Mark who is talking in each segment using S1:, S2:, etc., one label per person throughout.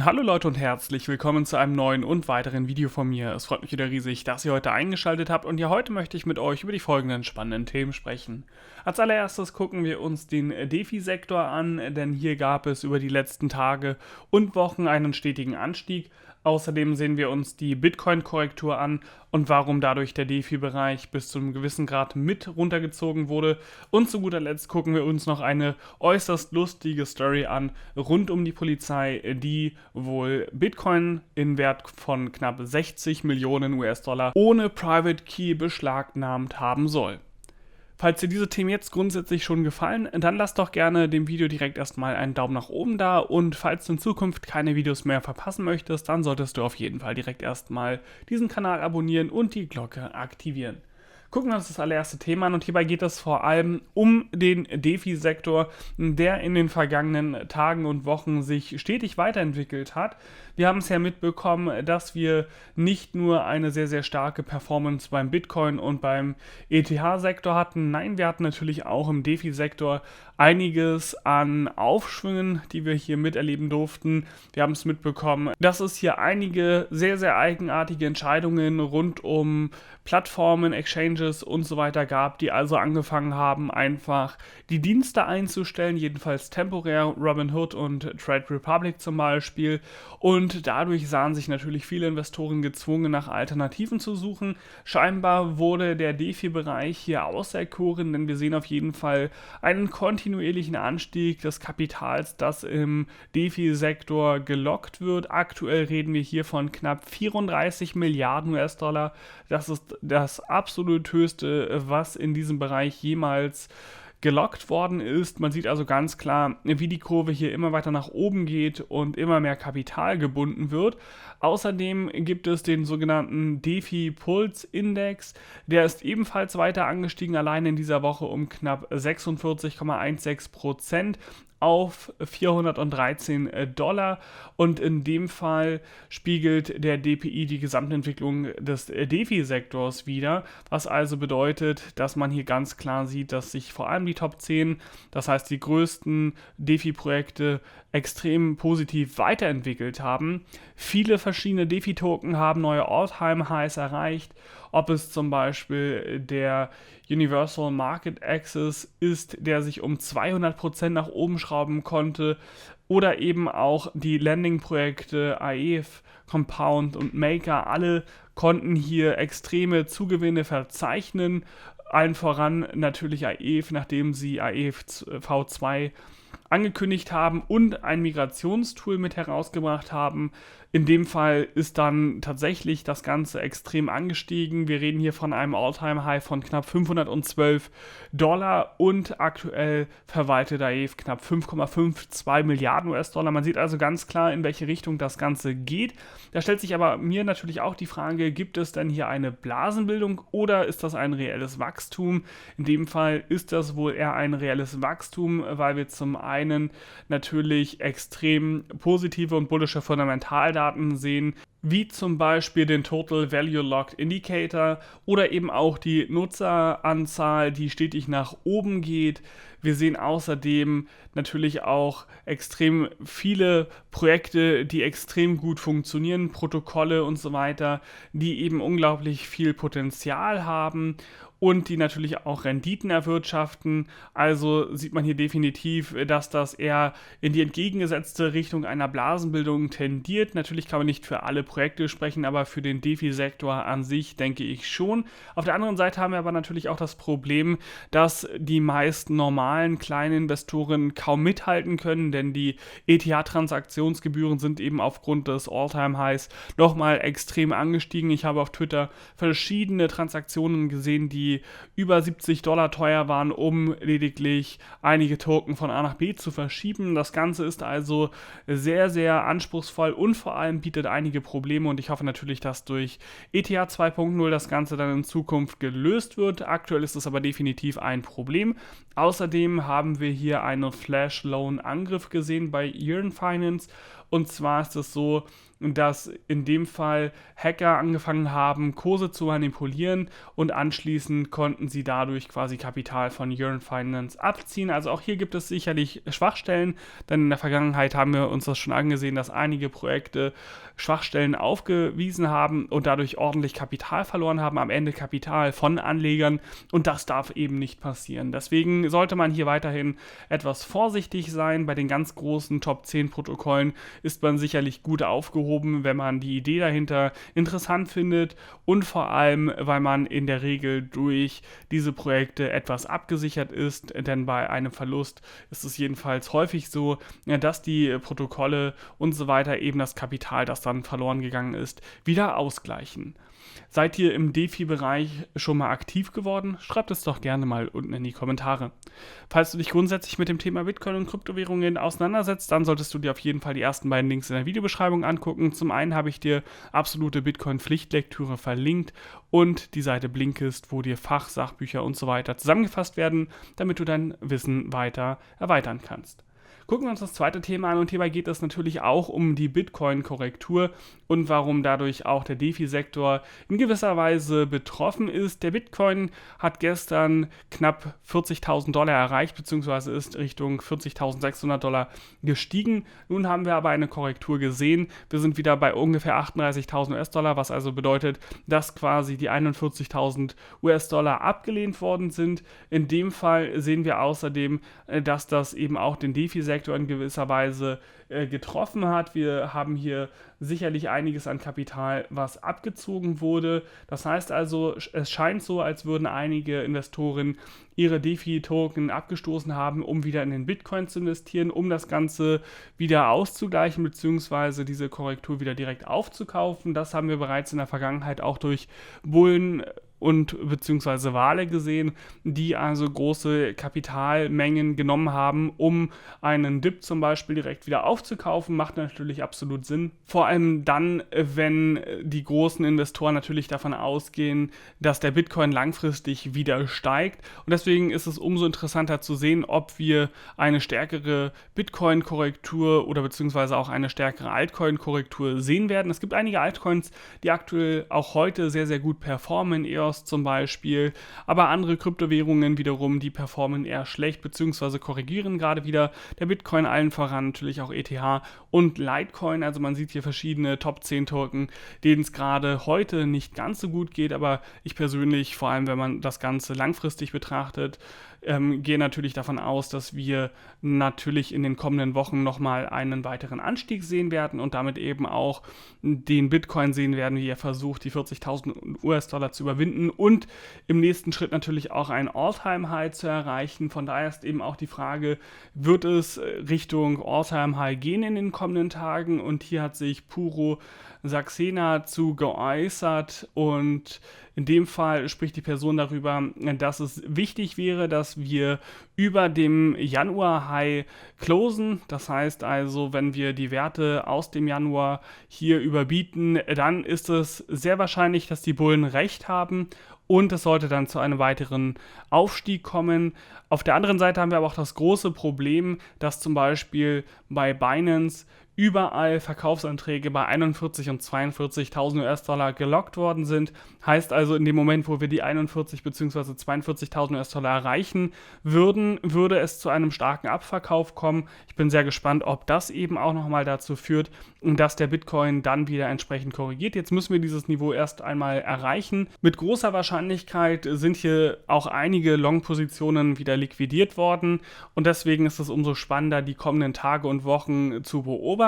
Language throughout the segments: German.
S1: Hallo Leute und herzlich willkommen zu einem neuen und weiteren Video von mir. Es freut mich wieder riesig, dass ihr heute eingeschaltet habt und ja, heute möchte ich mit euch über die folgenden spannenden Themen sprechen. Als allererstes gucken wir uns den DeFi-Sektor an, denn hier gab es über die letzten Tage und Wochen einen stetigen Anstieg. Außerdem sehen wir uns die Bitcoin-Korrektur an und warum dadurch der DeFi-Bereich bis zu einem gewissen Grad mit runtergezogen wurde. Und zu guter Letzt gucken wir uns noch eine äußerst lustige Story an rund um die Polizei, die wohl Bitcoin in Wert von knapp 60 Millionen US-Dollar ohne Private Key beschlagnahmt haben soll. Falls dir diese Themen jetzt grundsätzlich schon gefallen, dann lass doch gerne dem Video direkt erstmal einen Daumen nach oben da und falls du in Zukunft keine Videos mehr verpassen möchtest, dann solltest du auf jeden Fall direkt erstmal diesen Kanal abonnieren und die Glocke aktivieren. Gucken wir uns das allererste Thema an und hierbei geht es vor allem um den DeFi-Sektor, der in den vergangenen Tagen und Wochen sich stetig weiterentwickelt hat. Wir haben es ja mitbekommen, dass wir nicht nur eine sehr, sehr starke Performance beim Bitcoin und beim ETH-Sektor hatten, nein, wir hatten natürlich auch im DeFi-Sektor einiges an Aufschwüngen, die wir hier miterleben durften. Wir haben es mitbekommen, dass es hier einige sehr, sehr eigenartige Entscheidungen rund um Plattformen, Exchanges und so weiter gab, die also angefangen haben, einfach die Dienste einzustellen, jedenfalls temporär, Robinhood und Trade Republic zum Beispiel. Und dadurch sahen sich natürlich viele Investoren gezwungen, nach Alternativen zu suchen. Scheinbar wurde der DeFi-Bereich hier auserkoren, denn wir sehen auf jeden Fall einen kontinuierlichen Anstieg des Kapitals, das im DeFi-Sektor gelockt wird. Aktuell reden wir hier von knapp 34 Milliarden US-Dollar. Das ist das absolut höchste, was in diesem Bereich jemals gelockt worden ist. Man sieht also ganz klar, wie die Kurve hier immer weiter nach oben geht und immer mehr Kapital gebunden wird. Außerdem gibt es den sogenannten DeFi-Puls-Index. Der ist ebenfalls weiter angestiegen, allein in dieser Woche um knapp 46,16% auf 413 Dollar und in dem Fall spiegelt der DPI die Gesamtentwicklung des DeFi-Sektors wider, was also bedeutet, dass man hier ganz klar sieht, dass sich vor allem die Top 10, das heißt die größten DeFi-Projekte, extrem positiv weiterentwickelt haben. Viele verschiedene DeFi-Token haben neue All-Time-Highs erreicht, ob es zum Beispiel der Universal Market Access ist, der sich um 200% nach oben schrauben konnte, oder eben auch die Lending-Projekte AEF, Compound und Maker, alle konnten hier extreme Zugewinne verzeichnen, allen voran natürlich AEF, nachdem sie AEF V2 angekündigt haben und ein Migrationstool mit herausgebracht haben. In dem Fall ist dann tatsächlich das Ganze extrem angestiegen. Wir reden hier von einem All-Time-High von knapp 512 Dollar und aktuell verwaltet AEF knapp 5,52 Milliarden US-Dollar. Man sieht also ganz klar, in welche Richtung das Ganze geht. Da stellt sich aber mir natürlich auch die Frage, gibt es denn hier eine Blasenbildung oder ist das ein reelles Wachstum? In dem Fall ist das wohl eher ein reelles Wachstum, weil wir zum einen natürlich extrem positive und bullische Fundamentaldaten sehen, wie zum Beispiel den Total Value Locked Indicator oder eben auch die Nutzeranzahl, die stetig nach oben geht. Wir sehen außerdem natürlich auch extrem viele Projekte, die extrem gut funktionieren, Protokolle und so weiter, die eben unglaublich viel Potenzial haben und die natürlich auch Renditen erwirtschaften. Also sieht man hier definitiv, dass das eher in die entgegengesetzte Richtung einer Blasenbildung tendiert. Natürlich kann man nicht für alle Projekte sprechen, aber für den DeFi-Sektor an sich denke ich schon. Auf der anderen Seite haben wir aber natürlich auch das Problem, dass die meisten normalen kleinen Investoren kaum mithalten können, denn die ETH-Transaktionsgebühren sind eben aufgrund des All-Time-Highs nochmal extrem angestiegen. Ich habe auf Twitter verschiedene Transaktionen gesehen, die über 70 Dollar teuer waren, um lediglich einige Token von A nach B zu verschieben. Das Ganze ist also sehr, sehr anspruchsvoll und vor allem bietet einige Probleme und ich hoffe natürlich, dass durch ETH 2.0 das Ganze dann in Zukunft gelöst wird. Aktuell ist es aber definitiv ein Problem. Außerdem haben wir hier einen Flash-Loan-Angriff gesehen bei Yearn Finance. Und zwar ist es so, dass in dem Fall Hacker angefangen haben, Kurse zu manipulieren und anschließend konnten sie dadurch quasi Kapital von Yearn Finance abziehen. Also auch hier gibt es sicherlich Schwachstellen, denn in der Vergangenheit haben wir uns das schon angesehen, dass einige Projekte Schwachstellen aufgewiesen haben und dadurch ordentlich Kapital verloren haben, am Ende Kapital von Anlegern, und das darf eben nicht passieren. Deswegen sollte man hier weiterhin etwas vorsichtig sein. Bei den ganz großen Top 10 Protokollen ist man sicherlich gut aufgehoben, wenn man die Idee dahinter interessant findet und vor allem, weil man in der Regel durch diese Projekte etwas abgesichert ist, denn bei einem Verlust ist es jedenfalls häufig so, dass die Protokolle und so weiter eben das Kapital, das dann verloren gegangen ist, wieder ausgleichen. Seid ihr im DeFi-Bereich schon mal aktiv geworden? Schreibt es doch gerne mal unten in die Kommentare. Falls du dich grundsätzlich mit dem Thema Bitcoin und Kryptowährungen auseinandersetzt, dann solltest du dir auf jeden Fall die ersten beiden Links in der Videobeschreibung angucken. Zum einen habe ich dir absolute Bitcoin-Pflichtlektüre verlinkt und die Seite Blinkist, wo dir Fach-, Sachbücher und so weiter zusammengefasst werden, damit du dein Wissen weiter erweitern kannst. Gucken wir uns das zweite Thema an, und hierbei geht es natürlich auch um die Bitcoin-Korrektur und warum dadurch auch der DeFi-Sektor in gewisser Weise betroffen ist. Der Bitcoin hat gestern knapp $40.000 erreicht, beziehungsweise ist Richtung $40.600 gestiegen. Nun haben wir aber eine Korrektur gesehen. Wir sind wieder bei ungefähr 38.000 US-Dollar, was also bedeutet, dass quasi die 41.000 US-Dollar abgelehnt worden sind. In dem Fall sehen wir außerdem, dass das eben auch den DeFi-Sektor in gewisser Weise getroffen hat. Wir haben hier sicherlich einiges an Kapital, was abgezogen wurde. Das heißt also, es scheint so, als würden einige Investoren ihre DeFi-Token abgestoßen haben, um wieder in den Bitcoin zu investieren, um das Ganze wieder auszugleichen, beziehungsweise diese Korrektur wieder direkt aufzukaufen. Das haben wir bereits in der Vergangenheit auch durch Bullen und beziehungsweise Wale gesehen, die also große Kapitalmengen genommen haben, um einen Dip zum Beispiel direkt wieder aufzukaufen. Macht natürlich absolut Sinn. Vor allem dann, wenn die großen Investoren natürlich davon ausgehen, dass der Bitcoin langfristig wieder steigt. Und deswegen ist es umso interessanter zu sehen, ob wir eine stärkere Bitcoin-Korrektur oder beziehungsweise auch eine stärkere Altcoin-Korrektur sehen werden. Es gibt einige Altcoins, die aktuell auch heute sehr, sehr gut performen. EOS zum Beispiel, aber andere Kryptowährungen wiederum, die performen eher schlecht bzw. korrigieren gerade wieder. Der Bitcoin allen voran, natürlich auch ETH und Litecoin, also man sieht hier verschiedene Top 10 Token, denen es gerade heute nicht ganz so gut geht, aber ich persönlich, vor allem wenn man das Ganze langfristig betrachtet, gehe natürlich davon aus, dass wir natürlich in den kommenden Wochen nochmal einen weiteren Anstieg sehen werden und damit eben auch den Bitcoin sehen werden, wie er versucht, die 40.000 US-Dollar zu überwinden und im nächsten Schritt natürlich auch ein All-Time-High zu erreichen. Von daher ist eben auch die Frage, wird es Richtung All-Time-High gehen in den kommenden Tagen? Und hier hat sich Puro Saxena zu geäußert, und in dem Fall spricht die Person darüber, dass es wichtig wäre, dass wir über dem Januar-High closen. Das heißt also, wenn wir die Werte aus dem Januar hier überbieten, dann ist es sehr wahrscheinlich, dass die Bullen recht haben und es sollte dann zu einem weiteren Aufstieg kommen. Auf der anderen Seite haben wir aber auch das große Problem, dass zum Beispiel bei Binance überall Verkaufsanträge bei 41.000 und 42.000 US-Dollar gelockt worden sind. Heißt also, in dem Moment, wo wir die 41.000 bzw. 42.000 US-Dollar erreichen würden, würde es zu einem starken Abverkauf kommen. Ich bin sehr gespannt, ob das eben auch nochmal dazu führt, dass der Bitcoin dann wieder entsprechend korrigiert. Jetzt müssen wir dieses Niveau erst einmal erreichen. Mit großer Wahrscheinlichkeit sind hier auch einige Long-Positionen wieder liquidiert worden und deswegen ist es umso spannender, die kommenden Tage und Wochen zu beobachten.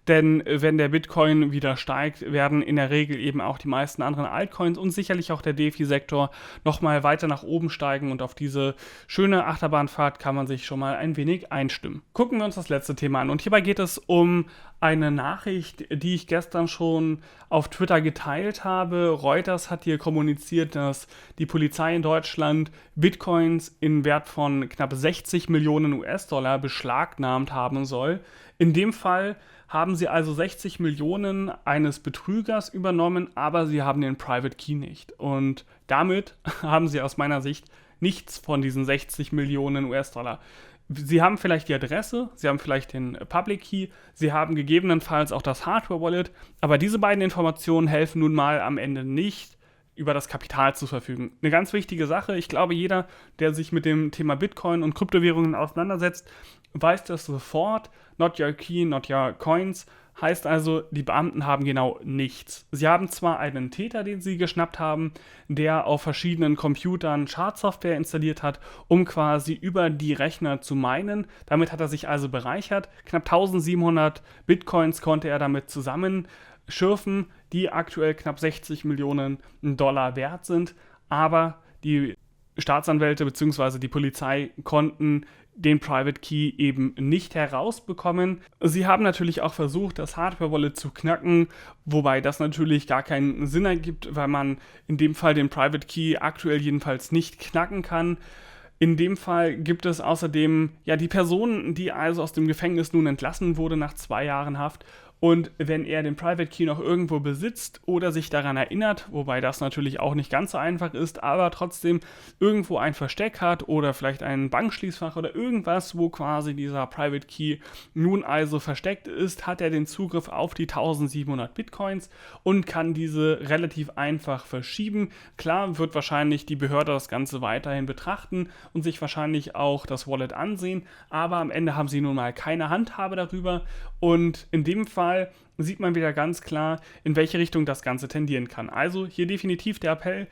S1: Denn wenn der Bitcoin wieder steigt, werden in der Regel eben auch die meisten anderen Altcoins und sicherlich auch der DeFi-Sektor nochmal weiter nach oben steigen, und auf diese schöne Achterbahnfahrt kann man sich schon mal ein wenig einstimmen. Gucken wir uns das letzte Thema an, und hierbei geht es um eine Nachricht, die ich gestern schon auf Twitter geteilt habe. Reuters hat hier kommuniziert, dass die Polizei in Deutschland Bitcoins in Wert von knapp 60 Millionen US-Dollar beschlagnahmt haben soll. In dem Fall haben sie also 60 Millionen eines Betrügers übernommen, aber sie haben den Private Key nicht. Und damit haben sie aus meiner Sicht nichts von diesen 60 Millionen US-Dollar. Sie haben vielleicht die Adresse, Sie haben vielleicht den Public Key, Sie haben gegebenenfalls auch das Hardware-Wallet, aber diese beiden Informationen helfen nun mal am Ende nicht, über das Kapital zu verfügen. Eine ganz wichtige Sache, ich glaube, jeder, der sich mit dem Thema Bitcoin und Kryptowährungen auseinandersetzt, weiß das sofort. Not your key, not your coins. Heißt also, die Beamten haben genau nichts. Sie haben zwar einen Täter, den sie geschnappt haben, der auf verschiedenen Computern Schadsoftware installiert hat, um quasi über die Rechner zu minen. Damit hat er sich also bereichert. Knapp 1700 Bitcoins konnte er damit zusammenschürfen, die aktuell knapp 60 Millionen Dollar wert sind. Aber die Staatsanwälte bzw. die Polizei konnten den Private Key eben nicht herausbekommen. Sie haben natürlich auch versucht, das Hardware-Wallet zu knacken, wobei das natürlich gar keinen Sinn ergibt, weil man in dem Fall den Private Key aktuell jedenfalls nicht knacken kann. In dem Fall gibt es außerdem ja die Person, die also aus dem Gefängnis nun entlassen wurde nach 2 Jahren Haft. Und wenn er den Private Key noch irgendwo besitzt oder sich daran erinnert, wobei das natürlich auch nicht ganz so einfach ist, aber trotzdem irgendwo ein Versteck hat oder vielleicht ein Bankschließfach oder irgendwas, wo quasi dieser Private Key nun also versteckt ist, hat er den Zugriff auf die 1700 Bitcoins und kann diese relativ einfach verschieben. Klar wird wahrscheinlich die Behörde das Ganze weiterhin betrachten und sich wahrscheinlich auch das Wallet ansehen, aber am Ende haben sie nun mal keine Handhabe darüber und in dem Fall sieht man wieder ganz klar, in welche Richtung das Ganze tendieren kann. Also hier definitiv der Appell,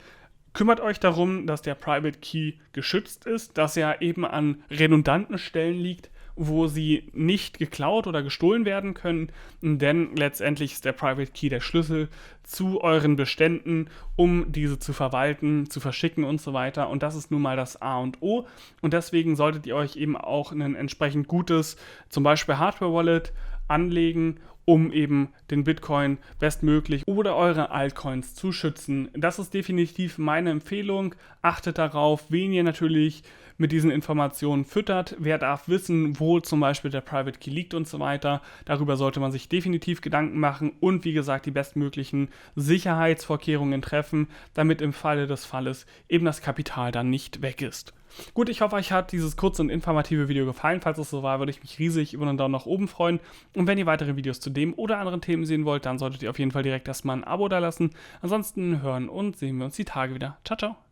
S1: kümmert euch darum, dass der Private Key geschützt ist, dass er eben an redundanten Stellen liegt, wo sie nicht geklaut oder gestohlen werden können, denn letztendlich ist der Private Key der Schlüssel zu euren Beständen, um diese zu verwalten, zu verschicken und so weiter. Und das ist nun mal das A und O. Und deswegen solltet ihr euch eben auch ein entsprechend gutes, zum Beispiel Hardware-Wallet anlegen, um eben den Bitcoin bestmöglich oder eure Altcoins zu schützen. Das ist definitiv meine Empfehlung. Achtet darauf, wen ihr natürlich mit diesen Informationen füttert. Wer darf wissen, wo zum Beispiel der Private Key liegt und so weiter. Darüber sollte man sich definitiv Gedanken machen und wie gesagt die bestmöglichen Sicherheitsvorkehrungen treffen, damit im Falle des Falles eben das Kapital dann nicht weg ist. Gut, ich hoffe, euch hat dieses kurze und informative Video gefallen. Falls es so war, würde ich mich riesig über einen Daumen nach oben freuen. Und wenn ihr weitere Videos zu dem oder anderen Themen sehen wollt, dann solltet ihr auf jeden Fall direkt erstmal ein Abo da lassen. Ansonsten hören und sehen wir uns die Tage wieder. Ciao, ciao.